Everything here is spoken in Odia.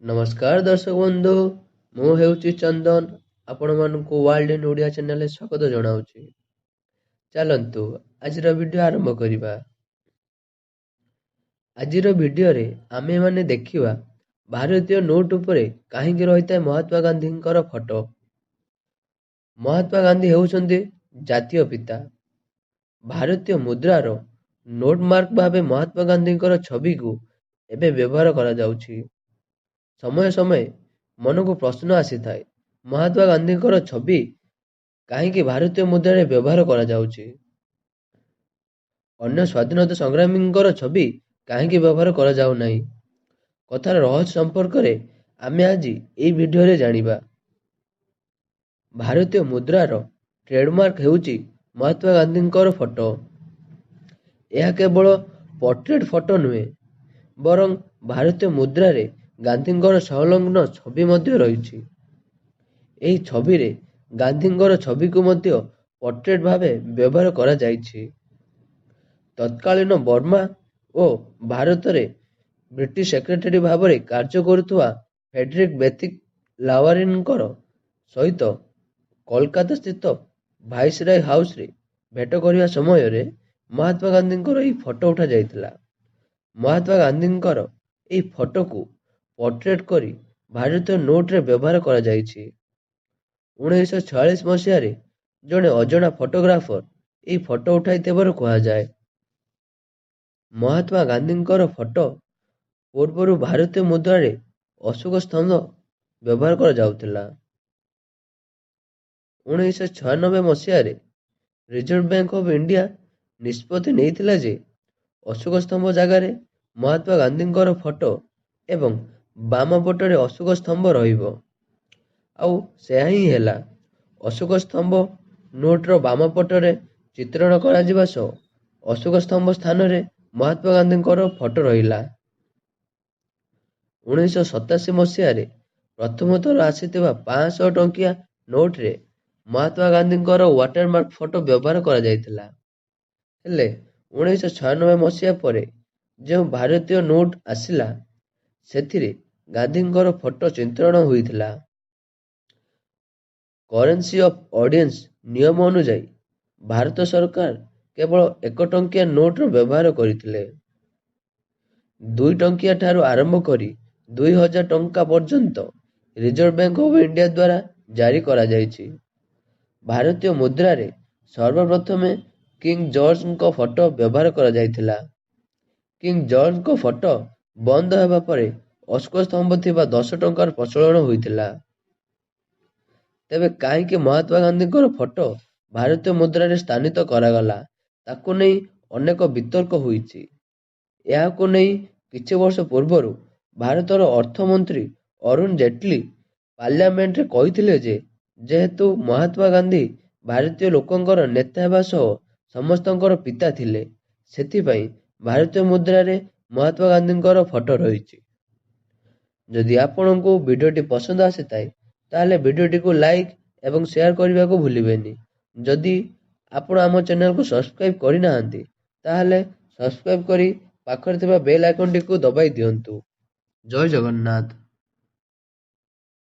ନମସ୍କାର ଦର୍ଶକ ବନ୍ଧୁ, ମୁଁ ହେଉଛି ଚନ୍ଦନ। ଆପଣମାନଙ୍କୁ ୱାର୍ଲଡ ଇନ୍ ଓଡ଼ିଆ ଚ୍ୟାନେଲରେ ସ୍ୱାଗତ ଜଣାଉଛି। ଚାଲନ୍ତୁ ଆଜିର ଭିଡ଼ିଓ ଆରମ୍ଭ କରିବା। ଆଜିର ଭିଡ଼ିଓରେ ଆମେମାନେ ଦେଖିବା ଭାରତୀୟ ନୋଟ ଉପରେ କାହିଁକି ରହିଥାଏ ମହାତ୍ମା ଗାନ୍ଧୀଙ୍କର ଫଟୋ। ମହାତ୍ମା ଗାନ୍ଧୀ ହେଉଛନ୍ତି ଜାତୀୟ ପିତା। ଭାରତୀୟ ମୁଦ୍ରାର ନୋଟ ମାର୍କ ଭାବେ ମହାତ୍ମା ଗାନ୍ଧୀଙ୍କର ଛବିକୁ ଏବେ ବ୍ୟବହାର କରାଯାଉଛି। ସମୟ ସମୟ ମନକୁ ପ୍ରଶ୍ନ ଆସିଥାଏ, ମହାତ୍ମା ଗାନ୍ଧୀଙ୍କର ଛବି କାହିଁକି ଭାରତୀୟ ମୁଦ୍ରାରେ ବ୍ୟବହାର କରାଯାଉଛି? ଅନ୍ୟ ସ୍ୱାଧୀନତା ସଂଗ୍ରାମୀଙ୍କର ଛବି କାହିଁକି ବ୍ୟବହାର କରାଯାଉନାହିଁ? କଥାର ରହସ୍ୟ ସମ୍ପର୍କରେ ଆମେ ଆଜି ଏହି ଭିଡ଼ିଓରେ ଜାଣିବା। ଭାରତୀୟ ମୁଦ୍ରାର ଟ୍ରେଡମାର୍କ ହେଉଛି ମହାତ୍ମା ଗାନ୍ଧୀଙ୍କର ଫଟୋ। ଏହା କେବଳ ପୋର୍ଟ୍ରେଟ୍ ଫଟୋ ନୁହେଁ, ବରଂ ଭାରତୀୟ ମୁଦ୍ରାରେ ଗାନ୍ଧୀଙ୍କର ସଂଲଗ୍ନ ଛବି ମଧ୍ୟ ରହିଛି। ଏହି ଛବିରେ ଗାନ୍ଧୀଙ୍କର ଛବିକୁ ମଧ୍ୟ ପୋର୍ଟ୍ରେଟ୍ ଭାବେ ବ୍ୟବହାର କରାଯାଇଛି। ତତ୍କାଳୀନ ବର୍ମା ଓ ଭାରତରେ ବ୍ରିଟିଶ ସେକ୍ରେଟାରୀ ଭାବରେ କାର୍ଯ୍ୟ କରୁଥିବା ଫ୍ରେଡରିକ୍ ବେତିକ୍ ଲାୱାରିନ୍ଙ୍କର ସହିତ କୋଲକାତା ସ୍ଥିତ ଭାଇସରୟ ହାଉସରେ ଭେଟ କରିବା ସମୟରେ ମହାତ୍ମା ଗାନ୍ଧୀଙ୍କର ଏହି ଫଟୋ ଉଠାଯାଇଥିଲା। ମହାତ୍ମା ଗାନ୍ଧୀଙ୍କର ଏହି ଫଟୋକୁ ପୋର୍ଟ୍ରେଟ୍ କରି ଭାରତୀୟ ନୋଟରେ ବ୍ୟବହାର କରାଯାଇଛି। 1946 ମସିହାରେ ଜଣେ ଅଜଣା ଫଟୋଗ୍ରାଫର ଏହି ଫଟୋ ଉଠାଇଥିବାର କୁହାଯାଏ। ମହାତ୍ମା ଗାନ୍ଧୀଙ୍କର ଫଟୋ ପୂର୍ବରୁ ଭାରତୀୟ ମୁଦ୍ରାରେ ଅଶୋକ ସ୍ତମ୍ଭ ବ୍ୟବହାର କରାଯାଉଥିଲା। 1996 ମସିହାରେ ରିଜର୍ଭ ବ୍ୟାଙ୍କ ଅଫ ଇଣ୍ଡିଆ ନିଷ୍ପତ୍ତି ନେଇଥିଲା ଯେ ଅଶୋକ ସ୍ତମ୍ଭ ଜାଗାରେ ମହାତ୍ମା ଗାନ୍ଧୀଙ୍କର ଫଟୋ ଏବଂ ବାମ ପଟରେ ଅଶୋକ ସ୍ତମ୍ଭ ରହିବ। ଆଉ ସେୟା ହିଁ ହେଲା। ଅଶୋକ ସ୍ତମ୍ଭ ନୋଟର ବାମ ପଟରେ ଚିତ୍ରଣ କରାଯିବା ସହ ଅଶୋକ ସ୍ତମ୍ଭ ସ୍ଥାନରେ ମହାତ୍ମା ଗାନ୍ଧୀଙ୍କର ଫଟୋ ରହିଲା। 1987 ମସିହାରେ ପ୍ରଥମ ଥର ଆସିଥିବା 500 ଟଙ୍କିଆ ନୋଟରେ ମହାତ୍ମା ଗାନ୍ଧୀଙ୍କର ୱାଟରମାର୍କ ଫଟୋ ବ୍ୟବହାର କରାଯାଇଥିଲା। ହେଲେ 1996 ମସିହା ପରେ ଯେଉଁ ଭାରତୀୟ ନୋଟ ଆସିଲା, ସେଥିରେ ଗାନ୍ଧୀଙ୍କର ଫଟୋ ଚିତ୍ରଣ ହୋଇଥିଲା। କରେନ୍ସି ଅଫ ଅର୍ଡିନାନ୍ସ ନିୟମ ଅନୁଯାୟୀ ଭାରତ ସରକାର କେବଳ 1 ଟଙ୍କିଆ ନୋଟର ବ୍ୟବହାର କରିଥିଲେ। 2 ଟଙ୍କିଆ ଠାରୁ ଆରମ୍ଭ କରି 2000 ଟଙ୍କା ପର୍ଯ୍ୟନ୍ତ ରିଜର୍ଭ ବ୍ୟାଙ୍କ ଅଫ ଇଣ୍ଡିଆ ଦ୍ୱାରା ଜାରି କରାଯାଇଛି। ଭାରତୀୟ ମୁଦ୍ରାରେ ସର୍ବପ୍ରଥମେ କିଙ୍ଗ ଜର୍ଜଙ୍କ ଫଟୋ ବ୍ୟବହାର କରାଯାଇଥିଲା। କିଙ୍ଗ ଜର୍ଜଙ୍କ ଫଟୋ ବନ୍ଦ ହେବା ପରେ ଅଶୋକ ସ୍ତମ୍ଭ ଥିବା 10 ଟଙ୍କାର ପ୍ରଚଳନ ହୋଇଥିଲା। ତେବେ କାହିଁକି ମହାତ୍ମା ଗାନ୍ଧୀଙ୍କର ଫଟୋ ଭାରତୀୟ ମୁଦ୍ରାରେ ସ୍ଥାନିତ କରାଗଲା, ତାକୁ ନେଇ ଅନେକ ବିତର୍କ ହୋଇଛି। ଏହାକୁ ନେଇ କିଛି ବର୍ଷ ପୂର୍ବରୁ ଭାରତର ଅର୍ଥମନ୍ତ୍ରୀ ଅରୁଣ ଜେଟଲୀ ପାର୍ଲିଆମେଣ୍ଟରେ କହିଥିଲେ ଯେ ଯେହେତୁ ମହାତ୍ମା ଗାନ୍ଧୀ ଭାରତୀୟ ଲୋକଙ୍କର ନେତା ହେବା ସହ ସମସ୍ତଙ୍କର ପିତା ଥିଲେ, ସେଥିପାଇଁ ଭାରତୀୟ ମୁଦ୍ରାରେ ମହାତ୍ମା ଗାନ୍ଧୀଙ୍କର ଫଟୋ ରହିଛି। ଯଦି ଆପଣଙ୍କୁ ଭିଡ଼ିଓଟି ପସନ୍ଦ ଆସିଥାଏ, ତାହେଲେ ଭିଡ଼ିଓଟିକୁ ଲାଇକ୍ ଏବଂ ସେୟାର କରିବାକୁ ଭୁଲିବେନି। ଯଦି ଆପଣ ଆମ ଚ୍ୟାନେଲକୁ ସବସ୍କ୍ରାଇବ୍ କରିନାହାନ୍ତି, ତାହେଲେ ସବସ୍କ୍ରାଇବ୍ କରି ପାଖରେ ଥିବା ବେଲ୍ ଆଇକନଟିକୁ ଦବାଇ ଦିଅନ୍ତୁ। ଜୟ ଜଗନ୍ନାଥ।